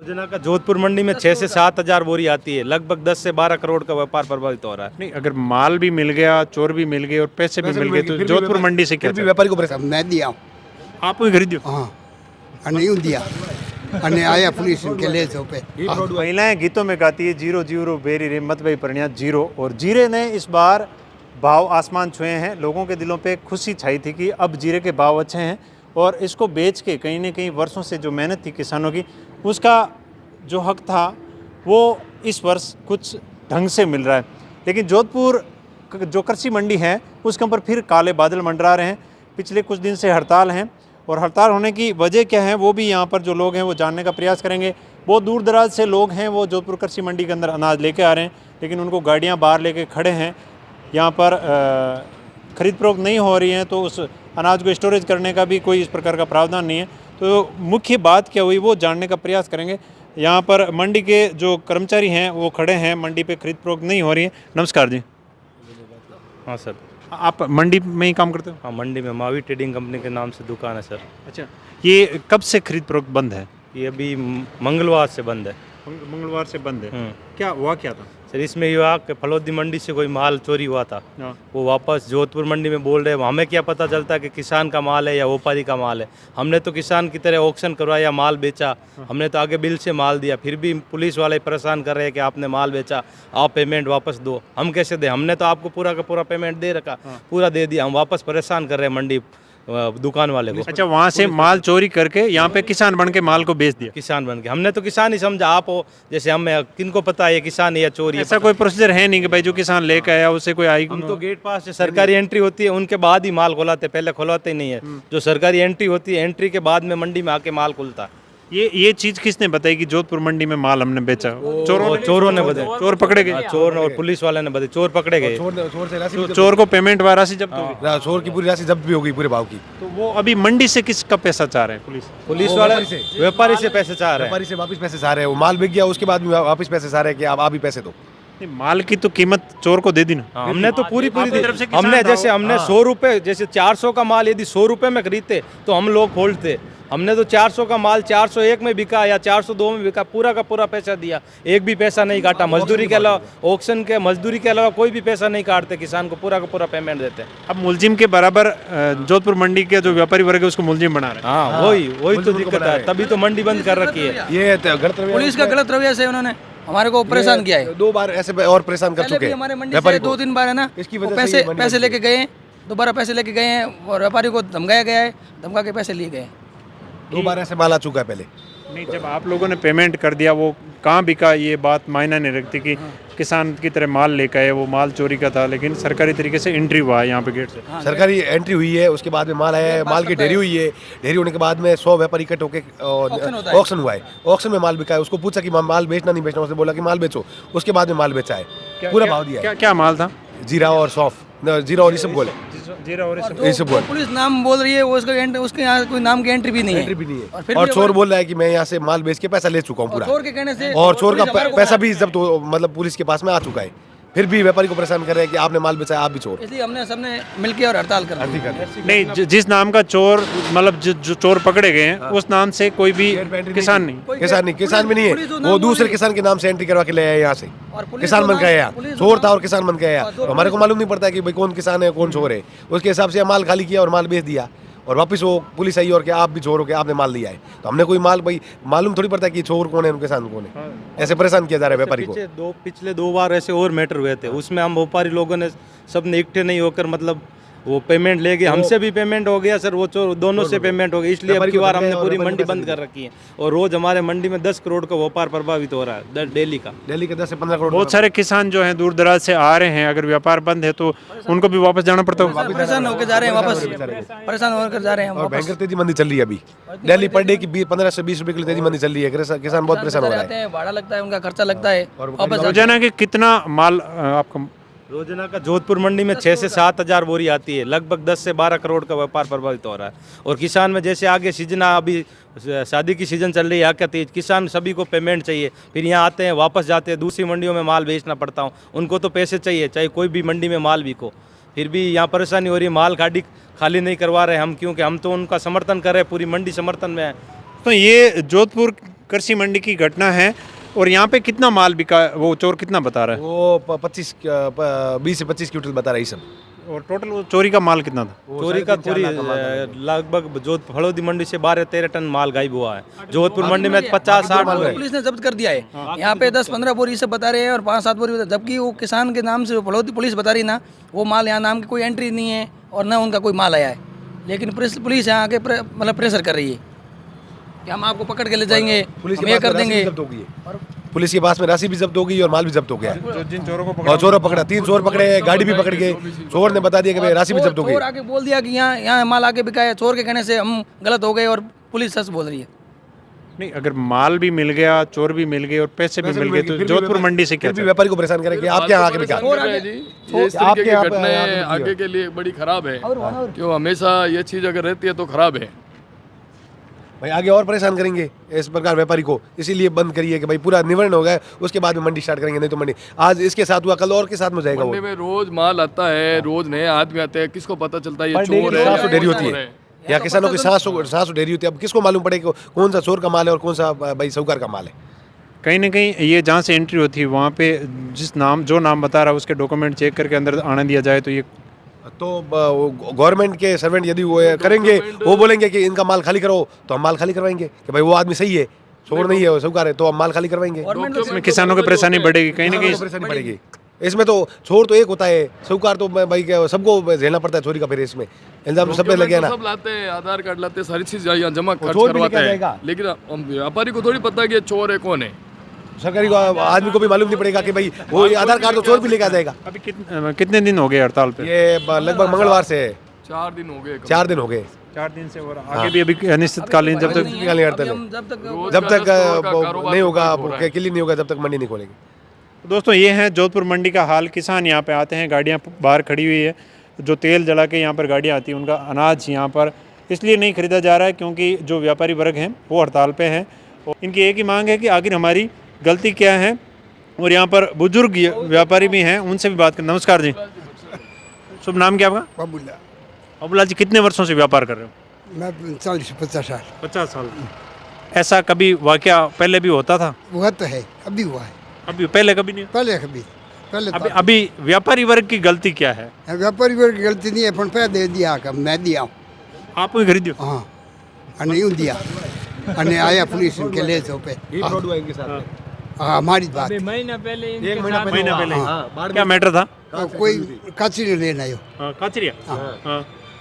योजना का जोधपुर मंडी में 6 से 7 हजार बोरी आती है, लगभग 10 से 12 करोड़ का व्यापार प्रभावित हो रहा है। नहीं, अगर माल भी मिल गया, चोर भी मिल गए और पैसे भी मिल गए तो जोधपुर मंडी से क्या फिर भी व्यापारी को परेशान मैं दिया हूँ। आपको खरीदो? हाँ नहीं दिया અને આયા पुलिस के ले जाओ पे। महिलाएं गीतों में गाती है जीरो जीरो बेरी रे मत भाई परिणा जीरो, और जीरे ने इस बार भाव आसमान छुए हैं। लोगों के दिलों पे खुशी छाई थी कि अब जीरे के भाव अच्छे हैं और इसको बेच के कहीं ना कहीं वर्षों से जो मेहनत थी किसानों की, उसका जो हक था वो इस वर्ष कुछ ढंग से मिल रहा है। लेकिन जोधपुर जो कृषि मंडी है उसके ऊपर फिर काले बादल मंडरा रहे हैं। पिछले कुछ दिन से हड़ताल हैं और हड़ताल होने की वजह क्या है वो भी यहाँ पर जो लोग हैं वो जानने का प्रयास करेंगे। बहुत दूर दराज से लोग हैं वो जोधपुर कृषि मंडी के अंदर अनाज लेके आ रहे हैं, लेकिन उनको गाड़ियाँ बाहर लेके खड़े हैं। यहाँ पर खरीद फरोख्त नहीं हो रही है तो उस अनाज को स्टोरेज करने का भी कोई इस प्रकार का प्रावधान नहीं है। तो मुख्य बात क्या हुई वो जानने का प्रयास करेंगे। यहाँ पर मंडी के जो कर्मचारी हैं वो खड़े हैं, मंडी पे खरीद फरोख्त नहीं हो रही है। नमस्कार जी। हाँ सर। आप मंडी में ही काम करते हो? हाँ, मंडी में मावी ट्रेडिंग कंपनी के नाम से दुकान है सर। अच्छा, ये कब से खरीद फरोख्त बंद है? ये अभी मंगलवार से बंद है। मंगलवार से बंद है। क्या हुआ क्या था सर? इसमें युवा के फलोदी मंडी से कोई माल चोरी हुआ था, वो वापस जोधपुर मंडी में बोल रहे हैं। हमें क्या पता चलता कि किसान का माल है या व्यापारी का माल है। हमने तो किसान की तरह ऑक्शन करवाया, माल बेचा, हमने तो आगे बिल से माल दिया, फिर भी पुलिस वाले परेशान कर रहे हैं कि आपने माल बेचा, आप पेमेंट वापस दो। हम कैसे दें? हमने तो आपको पूरा का पूरा पेमेंट दे रखा, पूरा दे दिया, हम वापस परेशान कर रहे हैं मंडी दुकान वाले को। अच्छा, वहाँ से माल चोरी करके यहाँ पे किसान बन के माल को बेच दिया? किसान बन के हमने तो किसान ही समझा। आप हो जैसे हमें किनको पता है किसान है या चोरी है? ऐसा कोई प्रोसीजर है नहीं कि भाई जो किसान लेके आया उसे कोई आई? हम तो गेट पास से सरकारी एंट्री होती है उनके बाद ही माल खुलाते, पहले खुलवाते ही नहीं है। जो सरकारी एंट्री होती है, एंट्री के बाद में मंडी में आके माल खुलता है। ये चीज किसने बताई कि जोधपुर मंडी में माल हमने बेचा? चोरों ने बताया। चोर पकड़े गए? चोर और पुलिस वाले ने बताया, चोर पकड़े गए। चोर से राशि तो चोर को पेमेंट व राशि जब्त हो गई? चोर की पूरी राशि जब्त भी हो गई पूरे भाव की। तो वो अभी मंडी से किसका पैसा चाह रहे हैं? पुलिस वाले व्यापारी से पैसे चाह रहे हैं। व्यापारी से वापस पैसे चाह रहे हैं। वो माल बिक गया उसके बाद में वापस पैसे चाह रहे हैं कि आप ही पैसे दो। माल की तो कीमत चोर को दे दी ना। हमने तो पूरी तरफ से हमने जैसे हमने 100 रुपए, जैसे 400 का माल यदि 100 रुपए में खरीदते तो हम लोग खोलते। हमने तो 400 का माल 401 में बिका या 402 में बिका, पूरा का पूरा पैसा दिया, एक भी पैसा नहीं काटा। मजदूरी के अलावा, ऑक्शन के मजदूरी के अलावा कोई भी पैसा नहीं काटते, किसान को पूरा का पूरा पेमेंट देते हैं। अब मुलजिम के बराबर जोधपुर मंडी के जो व्यापारी वर्ग है उसको मुलजिम बना रहे हैं। हाँ, वही तो दिक्कत है, तभी तो मंडी बंद कर रखी है। ये पुलिस का गलत रवैया से उन्होंने हमारे को परेशान किया है। 2 बार ऐसे और परेशान कर चुके हैं हमारे मंडी से 2-3 बार है ना, इसकी वो वजह से पैसे लेके गए हैं, दोबारा पैसे लेके गए हैं और व्यापारी को धमकाया गया है, धमका के पैसे लिए गए। 2 बार ऐसे माल आ चुका है पहले। नहीं, जब आप लोगों ने पेमेंट कर दिया वो कहाँ बिका ये बात मायना नहीं रखती कि किसान की तरह माल लेकर आए, वो माल चोरी का था लेकिन सरकारी तरीके से एंट्री हुआ है यहाँ पे गेट से। सरकारी एंट्री हुई है, उसके बाद में माल आया है, माल की ढेरी हुई है, ढेरी होने के बाद में 100 व्यापारी इकट्ठे होकर ऑक्शन हुआ है, ऑक्शन में माल बिका है। उसको पूछा कि माल बेचना नहीं बेचना, उसने बोला कि माल बेचो, उसके बाद में माल बेचा है, पूरा भाव दिया है। क्या माल था? जीरा और सौंफ, जीरा और इसबगोल। जीरा और इसबगोल। पुलिस नाम बोल रही है, उसके यहाँ कोई नाम की एंट्री भी नहीं है। और चोर बोल रहा है कि मैं यहाँ से माल बेच के पैसा ले चुका हूँ पूरा, चोर के कहने से और चोर का पैसा भी जब्त मतलब पुलिस के पास में आ चुका है। फिर भी व्यापारी को परेशान कर रहे हैं कि आपने माल बेचा, आप भी चोर। इसलिए हमने सबने मिलकर और हड़ताल कर दी। नहीं, जिस नाम का चोर मतलब जो चोर पकड़े गए हैं उस नाम से कोई भी किसान नहीं, किसान भी नहीं है, वो दूसरे किसान के नाम से एंट्री करवा के ले आए यहाँ से, किसान बन के आया, चोर था और किसान बन के आया। हमारे को मालूम नहीं पड़ता कि भाई कौन किसान है कौन चोर है। उसके हिसाब से माल खाली किया और माल बेच दिया, और वापस वो पुलिस आई और कि आप भी चोर हो के आपने माल लिया है। तो हमने कोई माल भाई मालूम थोड़ी पड़ता है कि चोर कौन है और किसान कौन है। ऐसे परेशान किया जा रहा है व्यापारी को। पिछले 2 बार ऐसे और मैटर हुए थे, उसमें हम व्यापारी लोगों ने सबने इकट्ठे नहीं होकर मतलब वो पेमेंट ले गए, हमसे भी पेमेंट हो गया सर, वो दोनों से पेमेंट हो गई। इसलिए अब की बार हमने पूरी मंडी बंद कर रखी है और रोज हमारे मंडी में 10 करोड़ का व्यापार प्रभावित हो रहा है डेली का 10 से 15 करोड़। बहुत सारे किसान जो हैं दूर दराज से आ रहे हैं, अगर व्यापार बंद है तो उनको भी वापस जाना पड़ता है। परेशान होकर जा रहे हैं, वापस परेशान होकर जा रहे हैं। और भयंकर तेजी मंदी चल रही है अभी डेली पर डे की 15 से 20 रुपए की तेजी मंदी चल रही है। किसान बहुत परेशान हो रहा है, भाड़ा लगता है, उनका खर्चा लगता है। रोजाना के कितना माल आपका? रोजाना का जोधपुर मंडी में 6 से 7 हजार बोरी आती है, लगभग 10 से 12 करोड़ का व्यापार प्रभावित हो रहा है। और किसान में जैसे आगे सीजन, अभी शादी की सीजन चल रही है, क्या तीज, किसान सभी को पेमेंट चाहिए, फिर यहाँ आते हैं वापस जाते हैं, दूसरी मंडियों में माल बेचना पड़ता हूँ, उनको तो पैसे चाहिए, चाहे कोई भी मंडी में माल बिको। फिर भी यहाँ परेशानी हो रही है, माल गाड़ी खाली नहीं करवा रहे हम, क्योंकि हम तो उनका समर्थन कर रहे हैं, पूरी मंडी समर्थन में है। तो ये जोधपुर कृषि मंडी की घटना है और यहाँ पे कितना माल बिका, वो चोर कितना बता रहा है? वो 20 से 25 क्विंटल बता रहा है ये सब। और टोटल वो चोरी का माल कितना था? चोरी का पूरी लगभग जो फलोदी मंडी से 12-13 टन माल गायब हुआ है। जोधपुर मंडी में 50-60 पुलिस ने जब्त कर दिया है। यहाँ पे 10-15 बोरी से बता रहे हैं और 5-7 बोरी, जबकि वो किसान के नाम से फलोदी पुलिस बता रही ना, वो माल यहाँ नाम की कोई एंट्री नहीं है और ना उनका कोई माल आया है। लेकिन पुलिस यहाँ आके मतलब प्रेशर कर रही है कि हम आपको पकड़ के ले जाएंगे, हम ये कर देंगे। पुलिस के पास में राशि भी जब्त हो गई और माल भी जब्त हो गया है। जो जिन चोरों को और चोरों पकड़ा, 3 चोर पकड़े, गाड़ी भी पकड़ गए। चोर ने बता दिया कि भाई राशि भी जब्त हो गई। चोर आके बोल दिया कि यहाँ माल आके बिका है। चोर के कहने से हम गलत हो गए और पुलिस सच बोल रही है। नहीं, अगर माल भी मिल गया, चोर भी मिल गए और पैसे भी मिल गए तो जोधपुर मंडी से क्या फिर भी व्यापारी को परेशान करें कि आपके यहाँ आके बिका। ये इस तरीके की घटनाएं आगे के लिए बड़ी खराब है, क्यों हमेशा ये चीज़ अगर रहती है तो खराब है भाई। आगे और परेशान करेंगे इस प्रकार व्यापारी को, इसीलिए बंद करिए कि भाई पूरा निवारण हो गया, उसके बाद में मंडी स्टार्ट करेंगे। नहीं तो मंडी आज इसके साथ हुआ, कल और के साथ में जाएगा। मंडी में रोज माल आता है, रोज नए आदमी आते हैं, किसको पता चलता है ये चोर है? 700 डेयरी होती है यहाँ, किसानों की 700 डेयरी होती है। अब किसको मालूम पड़ेगा कौन सा चोर का माल है और कौन सा भाई साहूकार का माल है? कहीं ना कहीं ये जहाँ से एंट्री होती है वहाँ पे जो नाम बता रहा है उसके डॉक्यूमेंट चेक करके अंदर आने दिया जाए तो ये तो गवर्नमेंट के सर्वेंट यदि वो करेंगे, वो बोलेंगे कि इनका माल खाली करो, तो हम माल खाली करवाएंगे कि भाई वो आदमी सही है, चोर नहीं है, वो साहूकार है, तो हम माल खाली करवाएंगे। इसमें किसानों की परेशानी बढ़ेगी, कहीं ना कहीं परेशानी बढ़ेगी। इसमें तो चोर तो एक होता है, साहूकार तो भाई सबको झेलना पड़ता है चोरी का। फिर इसमें इल्जाम सब पे लगे ना। सब लाते हैं, आधार कार्ड लाते हैं, सारी चीज यहाँ जमा खर्च चोर भी करवाते लेके हैं, जाएगा। लेकिन व्यापारी को थोड़ी पता है कि ये चोर है कौन है। सरकारी को आदमी को भी मालूम नहीं पड़ेगा कि भाई वो आधार कार्ड तो चोर भी लेके आ जाएगा। अभी कितने दिन हो गए हड़ताल पे? ये लगभग मंगलवार से है। 4 दिन हो गए। 4 दिन हो गए। 4 दिन से और आगे भी अभी अनिश्चितकालीन जब तक नहीं होगा, क्लियर नहीं होगा, जब तक मंडी नहीं खोलेगी। दोस्तों ये है जोधपुर मंडी का हाल। किसान यहाँ पे आते हैं, गाड़ियाँ बाहर खड़ी हुई है, जो तेल जला के यहाँ पर गाड़ियाँ आती हैं, उनका अनाज यहाँ पर इसलिए नहीं खरीदा जा रहा है क्योंकि जो व्यापारी वर्ग हैं वो हड़ताल पे हैं। इनकी एक ही मांग है कि आखिर हमारी गलती क्या है। और यहाँ पर बुजुर्ग व्यापारी भी हैं, उनसे भी बात करें। नमस्कार जी, शुभ नाम क्या आपका? बाबूला। अबुल्ला जी, कितने वर्षों से व्यापार कर रहे हो? मैं 40-50 साल। 50 साल। ऐसा कभी वाकया पहले भी होता था? हुआ तो है, अभी हुआ है, अभी पहले कभी नहीं? पहले अभी व्यापारी वर्ग की गलती क्या है? व्यापारी वर्ग की गलती नहीं है, पण पैसा दे दिया का मैं दिया। आप ही खरीदियो? हाँ, अने यूं दिया, अने आया पुलिस के ले जाओ पे। हाँ, हमारी बात। एक महीना पहले क्या मैटर था? कोई कचरी लेना आयो, काचरिया?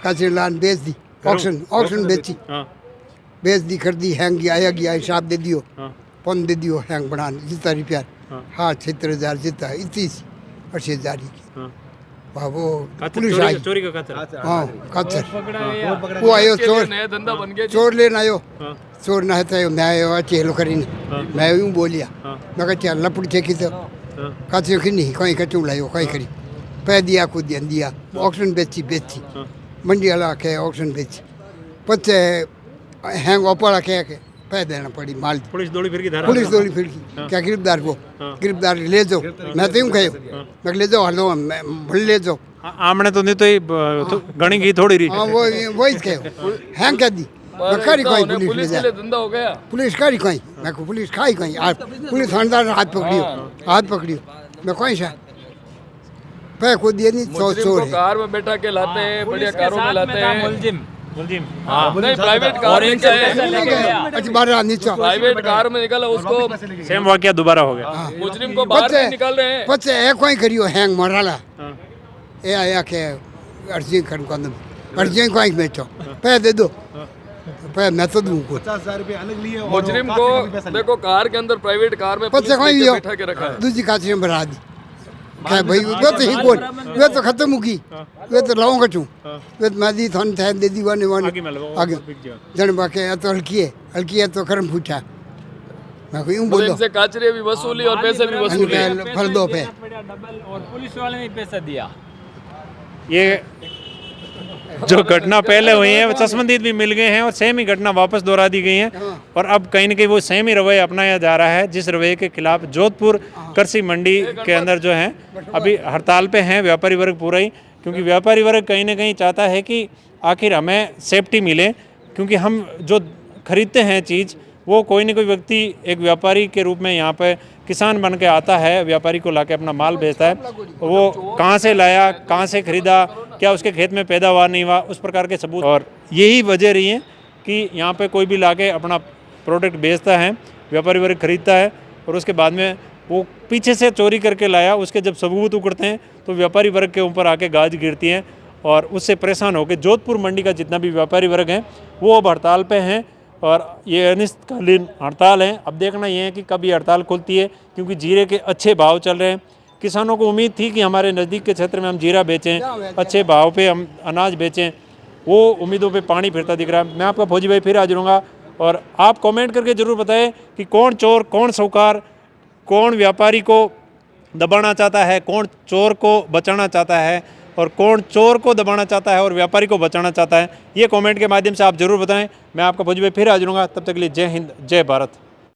कचरी लान बेच दी, ऑक्शन बेची, बेच दी, कर दी, हैंग आया गया, हिसाब दे दियो, पन दे दियो, हैंग बना जितना रुपया। हाँ, 70,000 जितना, इतनी 80,000 की। वो पुलिस आई, चोरी का कचरा? हाँ, कचर वो आयो, चोर नया धंधा बन गया। चोर लेना आयो, चोर ना है मैं आयो चेलो करीने, मैं यूं बोलिया, मैं कहा चल लपड़ चेकी तो कचरे की नहीं, कहीं कचू लायो, कहीं करी पै दिया, खुद दिया, ऑक्शन बेची मंडी वाला के ऑक्शन बेची, पचे हैंग ओपड़ा के पै देना पड़ी माल। पुलिस दौड़ी फिर की धारा? पुलिस दौड़ी फिर की क्या गिरफ्तार को, गिरफ्तार ले जाओ, मैं तो यूं कहो, मैं ले जाओ, हलो भले ले जाओ। आमने तो नहीं तो गणी की थोड़ी रही। हाँ, वही कहो, हैंग कर दी, मैं करी कोई पुलिस ले धंधा हो गया, पुलिस करी कोई, मैं को पुलिस खाई कोई, पुलिस थानेदार हाथ पकड़ियो, मैं कोई सा पै को दिए नहीं, चोर है। कार में बैठा के लाते हैं, बढ़िया कारों में लाते हैं। मुलजिम नहीं, प्राइवेट कार में अच्छा, बारह नीचा प्राइवेट कार में निकाला उसको, सेम वाकया दोबारा हो गया। मुजरिम को बाहर नहीं निकाल रहे हैं। पचे है कोई करियो हैंग मराला ए आया के अर्जी कर अर्जी कोई बेचो, पै दे दो, पै मैं तो दूं को 50,000 रुपये अलग लिए। मुजरिम को देखो कार के अंदर, प्राइवेट कार में पचे कोई बैठा के रखा है। दूसरी काची में भरा दी, क्या भाई वो तो ही बोल, वो तो खत्म होगी, वो तो लाऊंगा चूं, वो तो मैं दी थान थे दे दी वाने आगे जन बाके तो हल्की है तो करम पूछा, मैं कोई यूं बोलो, इनसे काचरे भी वसूली और पैसे भी वसूली, फल दो पे। और पुलिस वाले ने पैसा दिया। ये जो घटना पहले हुई है वो चश्मदीद भी मिल गए हैं और सेम ही घटना वापस दोहरा दी गई है। और अब कहीं ना कहीं वो सेम ही रवैया अपनाया जा रहा है जिस रवैये के खिलाफ जोधपुर कृषि मंडी के अंदर जो है अभी हड़ताल पे हैं व्यापारी वर्ग पूरा ही, क्योंकि व्यापारी वर्ग कहीं ना कहीं चाहता है कि आखिर हमें सेफ्टी मिले, क्योंकि हम जो खरीदते हैं चीज़ वो कोई ना कोई व्यक्ति एक व्यापारी के रूप में यहाँ पे किसान बन के आता है, व्यापारी को लाके अपना माल बेचता है। वो कहाँ से लाया, कहाँ से खरीदा, क्या उसके खेत में पैदावार नहीं हुआ, उस प्रकार के सबूत। और यही वजह रही है कि यहाँ पे कोई भी लाके अपना प्रोडक्ट बेचता है, व्यापारी वर्ग खरीदता है और उसके बाद में वो पीछे से चोरी करके लाया, उसके जब सबूत उकड़ते हैं तो व्यापारी वर्ग के ऊपर आके गाज गिरती है और उससे परेशान होकर जोधपुर मंडी का जितना भी व्यापारी वर्ग हैं वो अब हड़ताल पे हैं और ये अनिश्चितकालीन हड़ताल है। अब देखना ये है कि कब ये हड़ताल खुलती है, क्योंकि जीरे के अच्छे भाव चल रहे हैं। किसानों को उम्मीद थी कि हमारे नज़दीक के क्षेत्र में हम जीरा बेचें, अच्छे भाव पे हम अनाज बेचें, वो उम्मीदों पे पानी फिरता दिख रहा है। मैं आपका फौजी भाई फिर हाजिर होऊंगा और आप कमेंट करके ज़रूर बताएं कि कौन चोर, कौन साहूकार, कौन व्यापारी को दबाना चाहता है, कौन चोर को बचाना चाहता है और कौन चोर को दबाना चाहता है और व्यापारी को बचाना चाहता है। ये कमेंट के माध्यम से आप ज़रूर बताएं। मैं आपका फौजी भाई फिर हाजिर होऊंगा। तब तक के लिए जय हिंद, जय भारत।